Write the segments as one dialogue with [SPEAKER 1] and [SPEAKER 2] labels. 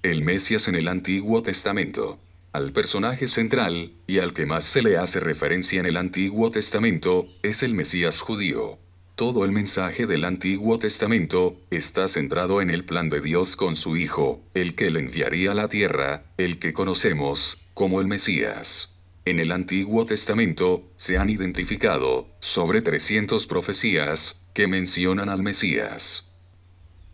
[SPEAKER 1] El Mesías en el Antiguo Testamento. Al personaje central, y al que más se le hace referencia en el Antiguo Testamento, es el Mesías judío. Todo el mensaje del Antiguo Testamento está centrado en el plan de Dios con su Hijo, el que le enviaría a la tierra, el que conocemos como el Mesías. En el Antiguo Testamento se han identificado sobre 300 profecías que mencionan al Mesías.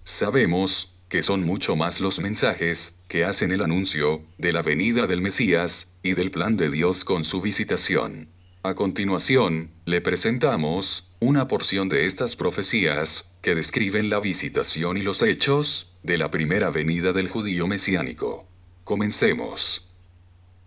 [SPEAKER 1] Sabemos que son mucho más los mensajes que hacen el anuncio de la venida del Mesías y del plan de Dios con su visitación. A continuación, le presentamos una porción de estas profecías que describen la visitación y los hechos de la primera venida del judío mesiánico. Comencemos.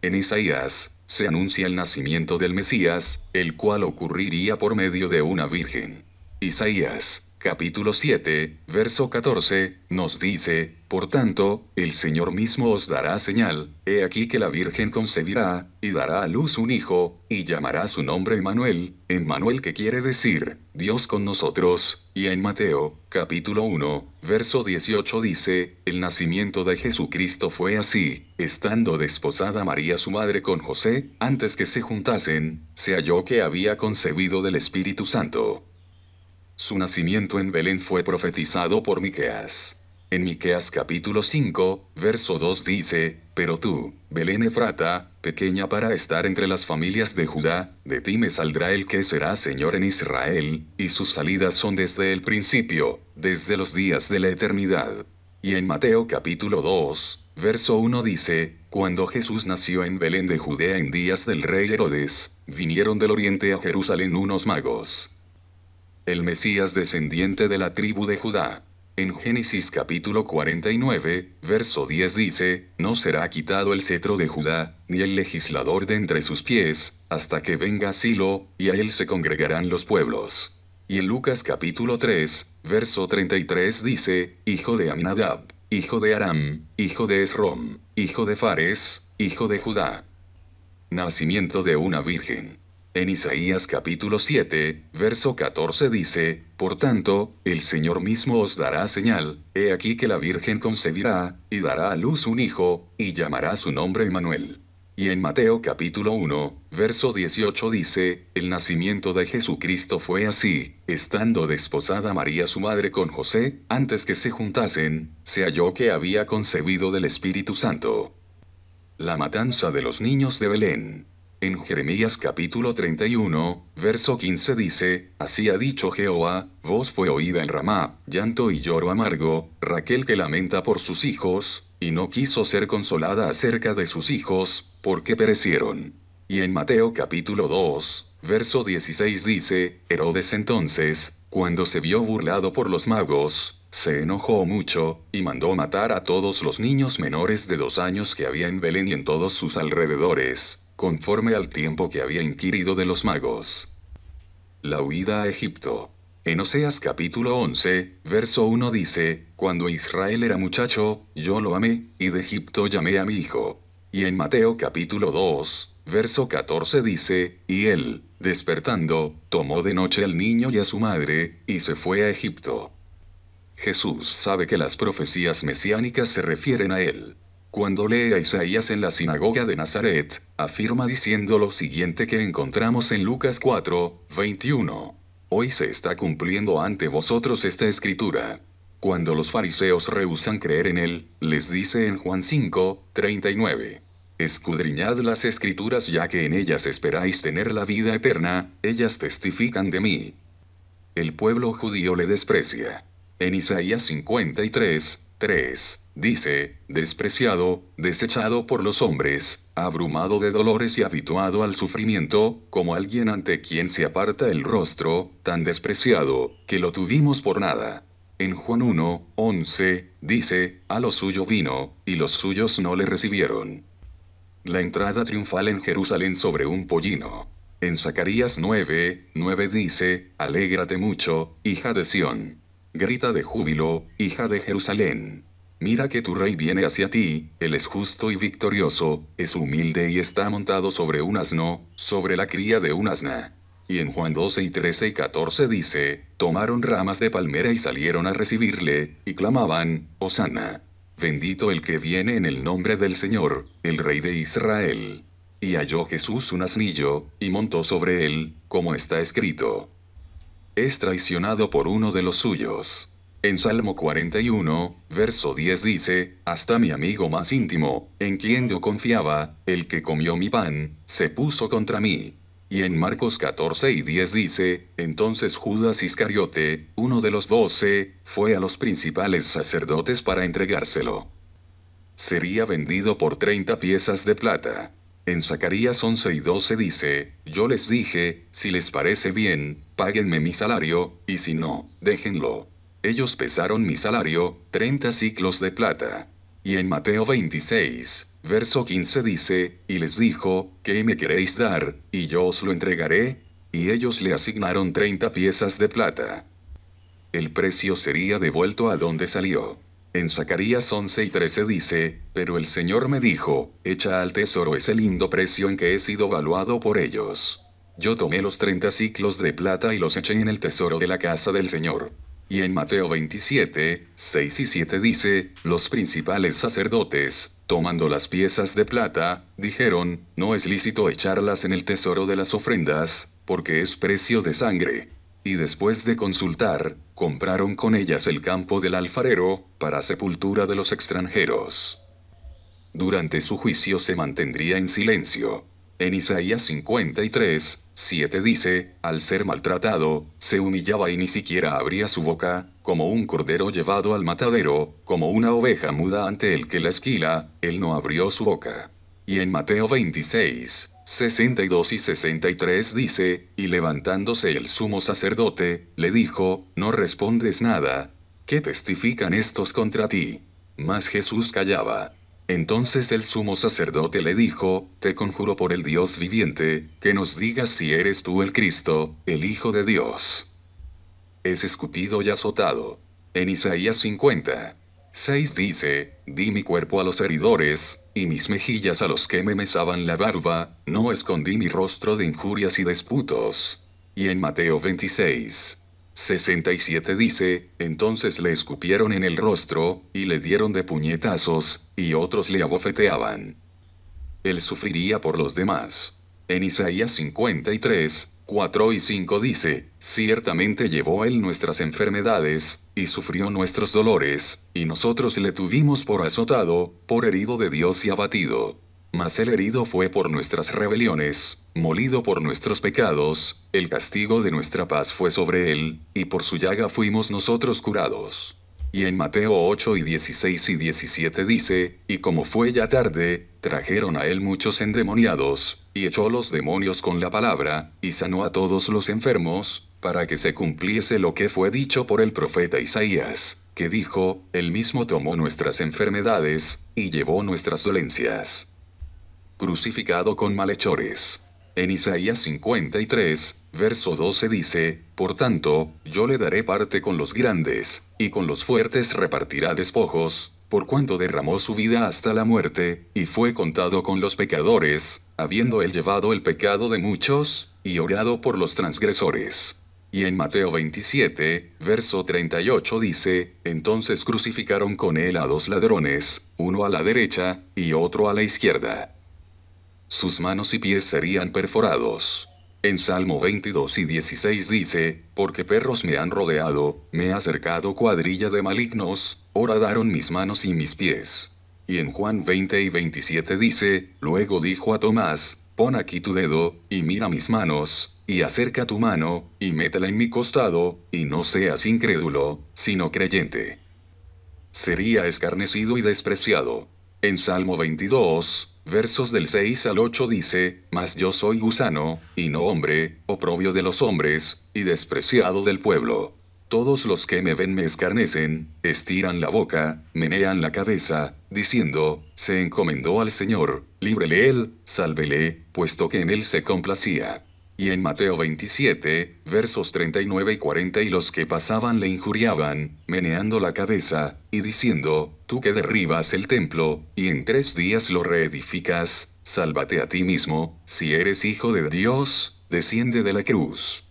[SPEAKER 1] En Isaías se anuncia el nacimiento del Mesías, el cual ocurriría por medio de una virgen. Isaías capítulo 7, verso 14, nos dice: Por tanto, el Señor mismo os dará señal, he aquí que la Virgen concebirá, y dará a luz un hijo, y llamará su nombre Emmanuel, Emmanuel que quiere decir, Dios con nosotros, y en Mateo, capítulo 1, verso 18 dice, el nacimiento de Jesucristo fue así, estando desposada María su madre con José, antes que se juntasen, se halló que había concebido del Espíritu Santo. Su nacimiento en Belén fue profetizado por Miqueas. En Miqueas capítulo 5, verso 2 dice, Pero tú, Belén Efrata, pequeña para estar entre las familias de Judá, de ti me saldrá el que será Señor en Israel, y sus salidas son desde el principio, desde los días de la eternidad. Y en Mateo capítulo 2, verso 1 dice, Cuando Jesús nació en Belén de Judea en días del rey Herodes, vinieron del oriente a Jerusalén unos magos. El Mesías descendiente de la tribu de Judá. En Génesis capítulo 49, verso 10 dice, No será quitado el cetro de Judá, ni el legislador de entre sus pies, hasta que venga Silo, y a él se congregarán los pueblos. Y en Lucas capítulo 3, verso 33 dice, Hijo de Aminadab, hijo de Aram, hijo de Esrom, hijo de Fares, hijo de Judá. Nacimiento de una virgen. En Isaías capítulo 7, verso 14 dice, Por tanto, el Señor mismo os dará señal, he aquí que la Virgen concebirá, y dará a luz un hijo, y llamará su nombre Emmanuel. Y en Mateo capítulo 1, verso 18 dice, El nacimiento de Jesucristo fue así, estando desposada María su madre con José, antes que se juntasen, se halló que había concebido del Espíritu Santo. La matanza de los niños de Belén. En Jeremías capítulo 31, verso 15 dice, Así ha dicho Jehová, voz fue oída en Ramá, llanto y lloro amargo, Raquel que lamenta por sus hijos, y no quiso ser consolada acerca de sus hijos, porque perecieron. Y en Mateo capítulo 2, verso 16 dice, Herodes entonces, cuando se vio burlado por los magos, se enojó mucho, y mandó matar a todos los niños menores de 2 años que había en Belén y en todos sus alrededores, conforme al tiempo que había inquirido de los magos. La huida a Egipto. En Oseas capítulo 11, verso 1 dice, Cuando Israel era muchacho, yo lo amé, y de Egipto llamé a mi hijo. Y en Mateo capítulo 2, verso 14 dice, Y él, despertando, tomó de noche al niño y a su madre, y se fue a Egipto. Jesús sabe que las profecías mesiánicas se refieren a él. Cuando lee a Isaías en la sinagoga de Nazaret, afirma diciendo lo siguiente que encontramos en Lucas 4, 21. Hoy se está cumpliendo ante vosotros esta escritura. Cuando los fariseos rehúsan creer en él, les dice en Juan 5, 39. Escudriñad las escrituras ya que en ellas esperáis tener la vida eterna, ellas testifican de mí. El pueblo judío le desprecia. En Isaías 53, 3. Dice, despreciado, desechado por los hombres, abrumado de dolores y habituado al sufrimiento, como alguien ante quien se aparta el rostro, tan despreciado, que lo tuvimos por nada. En Juan 1, 11, dice, a lo suyo vino, y los suyos no le recibieron. La entrada triunfal en Jerusalén sobre un pollino. En Zacarías 9, 9 dice, alégrate mucho, hija de Sión. Grita de júbilo, hija de Jerusalén. Mira que tu rey viene hacia ti, él es justo y victorioso, es humilde y está montado sobre un asno, sobre la cría de un asna. Y en Juan 12 y 13 y 14 dice, tomaron ramas de palmera y salieron a recibirle, y clamaban, Hosanna. bendito el que viene en el nombre del Señor, el Rey de Israel. Y halló Jesús un asnillo, y montó sobre él, como está escrito. Es traicionado por uno de los suyos. En Salmo 41, verso 10 dice, hasta mi amigo más íntimo, en quien yo confiaba, el que comió mi pan, se puso contra mí. Y en Marcos 14 y 10 dice, entonces Judas Iscariote, uno de los 12, fue a los principales sacerdotes para entregárselo. Sería vendido por 30 piezas de plata. En Zacarías 11 y 12 dice, yo les dije, si les parece bien, páguenme mi salario, y si no, déjenlo. Ellos pesaron mi salario, 30 siclos de plata. Y en Mateo 26, verso 15 dice, y les dijo, ¿qué me queréis dar? Y yo os lo entregaré. Y ellos le asignaron 30 piezas de plata. El precio sería devuelto a donde salió. En Zacarías 11 y 13 dice, pero el Señor me dijo, echa al tesoro ese lindo precio en que he sido valuado por ellos. Yo tomé los 30 siclos de plata y los eché en el tesoro de la casa del Señor. Y en Mateo 27, 6 y 7 dice, los principales sacerdotes, tomando las piezas de plata, dijeron, no es lícito echarlas en el tesoro de las ofrendas, porque es precio de sangre. Y después de consultar, compraron con ellas el campo del alfarero, para sepultura de los extranjeros. Durante su juicio se mantendría en silencio. En Isaías 53, 7 dice, al ser maltratado, se humillaba y ni siquiera abría su boca, como un cordero llevado al matadero, como una oveja muda ante el que la esquila, él no abrió su boca. Y en Mateo 26, 62 y 63 dice, y levantándose el sumo sacerdote, le dijo, no respondes nada. ¿Qué testifican estos contra ti? Mas Jesús callaba. Entonces el sumo sacerdote le dijo, te conjuro por el Dios viviente, que nos digas si eres tú el Cristo, el Hijo de Dios. Es escupido y azotado. En Isaías 50, 6 dice, di mi cuerpo a los heridores, y mis mejillas a los que me mesaban la barba, no escondí mi rostro de injurias y disputos. Y en Mateo 26, 67 dice, entonces le escupieron en el rostro, y le dieron de puñetazos, y otros le abofeteaban. Él sufriría por los demás. En Isaías 53, 4 y 5 dice, ciertamente llevó él nuestras enfermedades, y sufrió nuestros dolores, y nosotros le tuvimos por azotado, por herido de Dios y abatido. Mas el herido fue por nuestras rebeliones, molido por nuestros pecados, el castigo de nuestra paz fue sobre él, y por su llaga fuimos nosotros curados. Y en Mateo 8 y 16 y 17 dice, y como fue ya tarde, trajeron a él muchos endemoniados, y echó los demonios con la palabra, y sanó a todos los enfermos, para que se cumpliese lo que fue dicho por el profeta Isaías, que dijo, él mismo tomó nuestras enfermedades, y llevó nuestras dolencias. Crucificado con malhechores. En Isaías 53, verso 12 dice, por tanto, yo le daré parte con los grandes, y con los fuertes repartirá despojos, por cuanto derramó su vida hasta la muerte, y fue contado con los pecadores, habiendo él llevado el pecado de muchos, y orado por los transgresores. Y en Mateo 27, verso 38 dice, entonces crucificaron con él a 2 ladrones, uno a la derecha, y otro a la izquierda. Sus manos y pies serían perforados. En Salmo 22 y 16 dice, porque perros me han rodeado, me ha cercado cuadrilla de malignos, horadaron mis manos y mis pies. Y en Juan 20 y 27 dice, luego dijo a Tomás, pon aquí tu dedo, y mira mis manos, y acerca tu mano, y métela en mi costado, y no seas incrédulo, sino creyente. Sería escarnecido y despreciado. En Salmo 22, versos del 6 al 8 dice, mas yo soy gusano, y no hombre, oprobio de los hombres, y despreciado del pueblo. Todos los que me ven me escarnecen, estiran la boca, menean la cabeza, diciendo, se encomendó al Señor, líbrele él, sálvele, puesto que en él se complacía. Y en Mateo 27, versos 39 y 40 y los que pasaban le injuriaban, meneando la cabeza, y diciendo, tú que derribas el templo, y en 3 días lo reedificas, sálvate a ti mismo, si eres hijo de Dios, desciende de la cruz.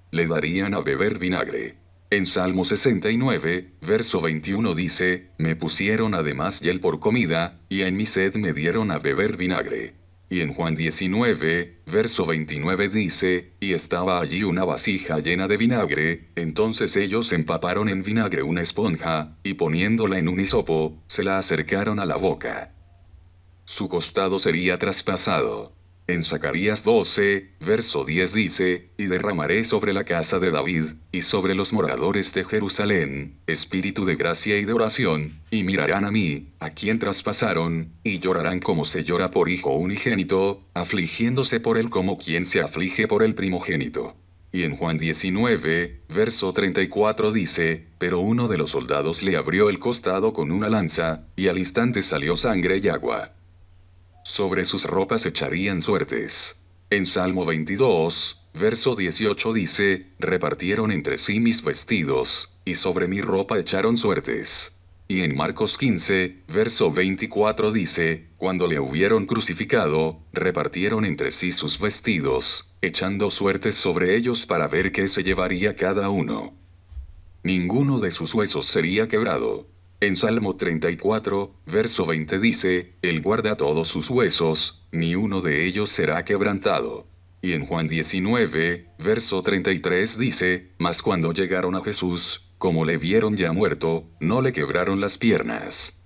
[SPEAKER 1] Le darían a beber vinagre. En Salmo 69, verso 21 dice, me pusieron además hiel por comida, y en mi sed me dieron a beber vinagre. Y en Juan 19, verso 29 dice, y estaba allí una vasija llena de vinagre, entonces ellos empaparon en vinagre una esponja, y poniéndola en un hisopo, se la acercaron a la boca. Su costado sería traspasado. En Zacarías 12, verso 10 dice, y derramaré sobre la casa de David, y sobre los moradores de Jerusalén, espíritu de gracia y de oración, y mirarán a mí, a quien traspasaron, y llorarán como se llora por hijo unigénito, afligiéndose por él como quien se aflige por el primogénito. Y en Juan 19, verso 34 dice, pero uno de los soldados le abrió el costado con una lanza, y al instante salió sangre y agua. Sobre sus ropas echarían suertes. En Salmo 22, verso 18 dice, repartieron entre sí mis vestidos, y sobre mi ropa echaron suertes. Y en Marcos 15, verso 24 dice, cuando le hubieron crucificado, repartieron entre sí sus vestidos, echando suertes sobre ellos para ver qué se llevaría cada uno. Ninguno de sus huesos sería quebrado. En Salmo 34, verso 20 dice, Él guarda todos sus huesos, ni uno de ellos será quebrantado. Y en Juan 19, verso 33 dice, mas cuando llegaron a Jesús, como le vieron ya muerto, no le quebraron las piernas.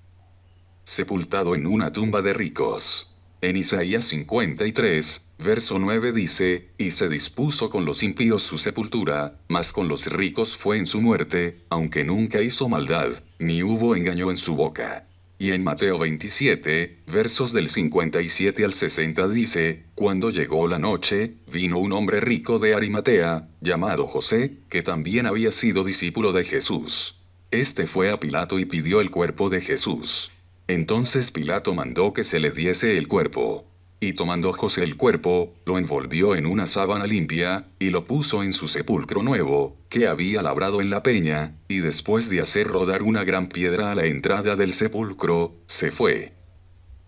[SPEAKER 1] Sepultado en una tumba de ricos. En Isaías 53, verso 9 dice, y se dispuso con los impíos su sepultura, mas con los ricos fue en su muerte, aunque nunca hizo maldad, ni hubo engaño en su boca. Y en Mateo 27, versos del 57 al 60 dice, cuando llegó la noche, vino un hombre rico de Arimatea, llamado José, que también había sido discípulo de Jesús. Este fue a Pilato y pidió el cuerpo de Jesús. Entonces Pilato mandó que se le diese el cuerpo. Y tomando José el cuerpo, lo envolvió en una sábana limpia, y lo puso en su sepulcro nuevo, que había labrado en la peña, y después de hacer rodar una gran piedra a la entrada del sepulcro, se fue.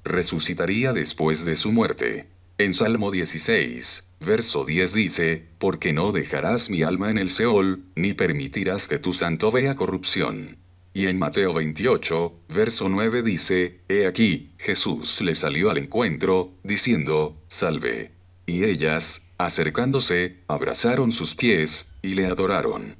[SPEAKER 1] Resucitaría después de su muerte. En Salmo 16, verso 10 dice, porque no dejarás mi alma en el Seol, ni permitirás que tu santo vea corrupción. Y en Mateo 28, verso 9 dice, he aquí, Jesús le salió al encuentro, diciendo, salve. Y ellas, acercándose, abrazaron sus pies, y le adoraron.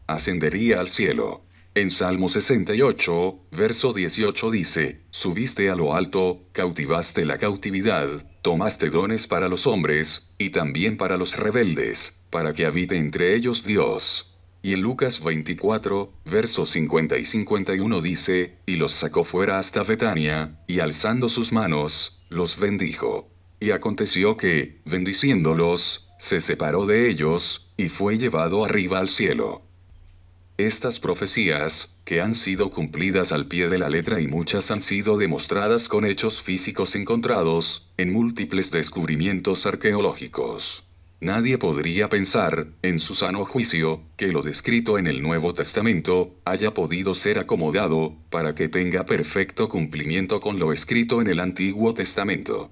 [SPEAKER 1] Ascendería al cielo. En Salmo 68, verso 18 dice, subiste a lo alto, cautivaste la cautividad, tomaste dones para los hombres, y también para los rebeldes, para que habite entre ellos Dios. Y en Lucas 24, versos 50 y 51 dice, y los sacó fuera hasta Betania, y alzando sus manos, los bendijo. Y aconteció que, bendiciéndolos, se separó de ellos, y fue llevado arriba al cielo. Estas profecías, que han sido cumplidas al pie de la letra y muchas han sido demostradas con hechos físicos encontrados, en múltiples descubrimientos arqueológicos. Nadie podría pensar, en su sano juicio, que lo descrito en el Nuevo Testamento haya podido ser acomodado para que tenga perfecto cumplimiento con lo escrito en el Antiguo Testamento.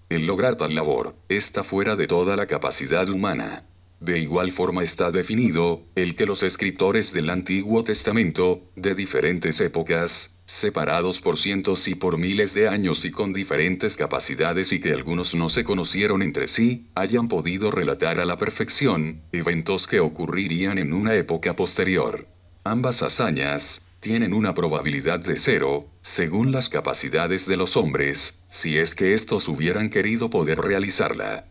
[SPEAKER 1] El lograr tal labor está fuera de toda la capacidad humana. De igual forma está definido el que los escritores del Antiguo Testamento, de diferentes épocas, separados por cientos y por miles de años y con diferentes capacidades y que algunos no se conocieron entre sí, hayan podido relatar a la perfección eventos que ocurrirían en una época posterior. Ambas hazañas tienen una probabilidad de 0, según las capacidades de los hombres, si es que estos hubieran querido poder realizarla.